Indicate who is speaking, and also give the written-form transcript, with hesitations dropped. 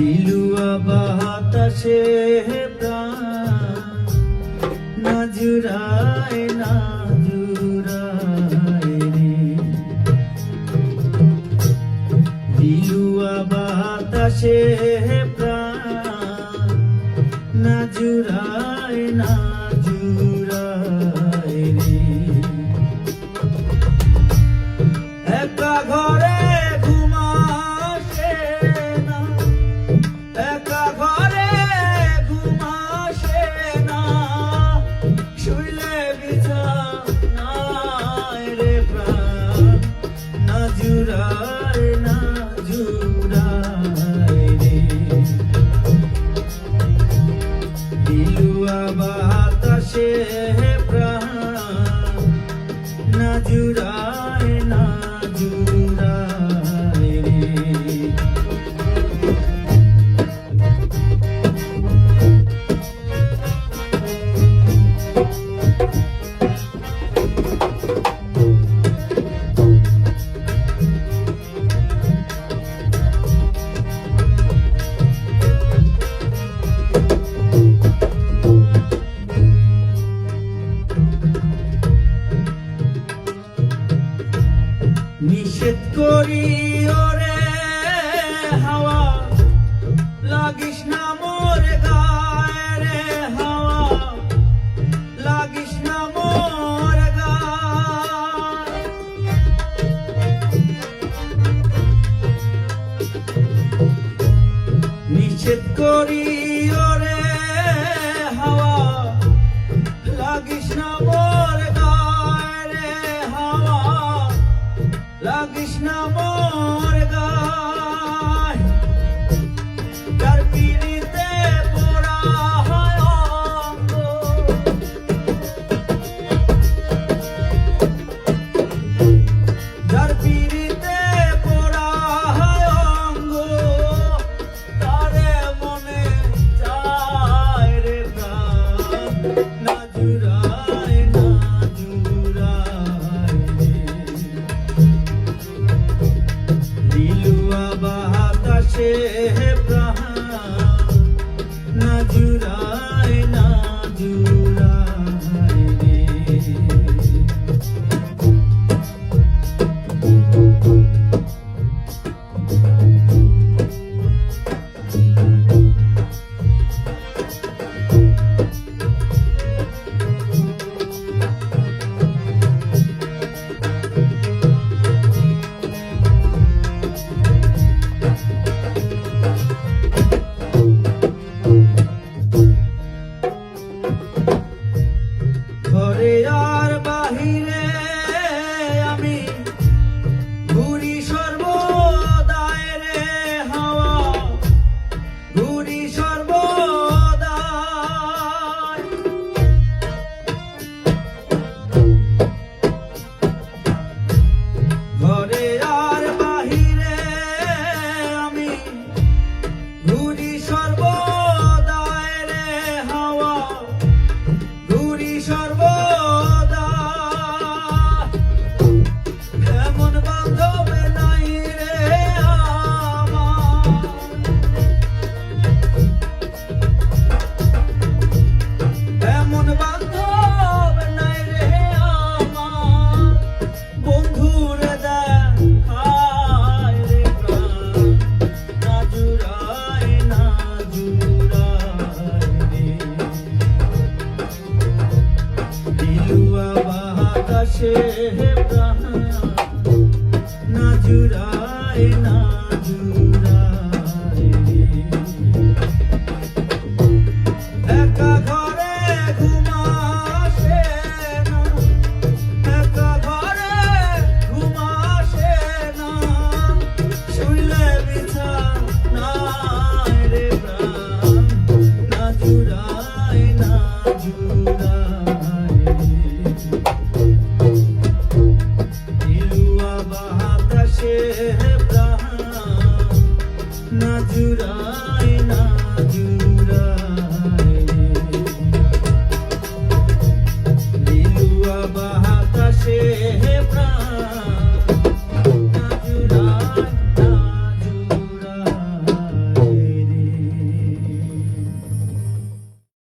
Speaker 1: দিলুয়া বাতাসে প্রাণ না জুড়ায় না জুড়ায় রে। দিলুয়া বাতাসে প্রাণ না জুড়ায় না জুড়ায় রে। একা ঘরে জুড়ায় না জুড়ায় রে। দিলুয়া বাতাসে প্রাণ না জুড়ায় না জুড়ায় রে। নিষেধ করি ওরে হাওয়া লাগিস না মোর গায়ে রে। হাওয়া লাগিস না মোর গায়ে। নিষেধ করি ওরে হাওয়া লাগিস না মোর গায়ে রে। হাওয়া লাগিস না মোর গায়। যার পিড়িতে পোড়া হয় অঙ্গ, যার পিড়িতে পোড়া হয় অঙ্গ, তারে মনে চায় রে প্রাণ না জুড়ায় না জুড়ায় রে। দিলুয়া বাতাসে প্রাণ না জুড়ায় না জুড়ায় রে। ঘরে আর বাহিরে আমি ঘুরি সর্বদাই রে। হাওয়া ঘুরি সর্বদাই। ঘরে আর বাহিরে আমি ঘুরি সর্বদাই রে। হাওয়া ঘুরি সর্বদা। এমন বান্ধব নাই রে আমার, এমন বান্ধব নাই রে আমার। বন্ধুরে দেখায় রে প্রাণ না জুড়ায় না জুড়ায় রে। দিলুয়া বাতাসে প্রাণ না জুড়ায় না জুড়ায় রে। একা ঘরে ঘুমাসে না, একা ঘরে ঘুমাসে না। শুইলে বিছানায় রে প্রাণ না জুড়ায় না জুড়ায় রে। দিলুয়া বাতাসে প্রাণ না জুড়ায়।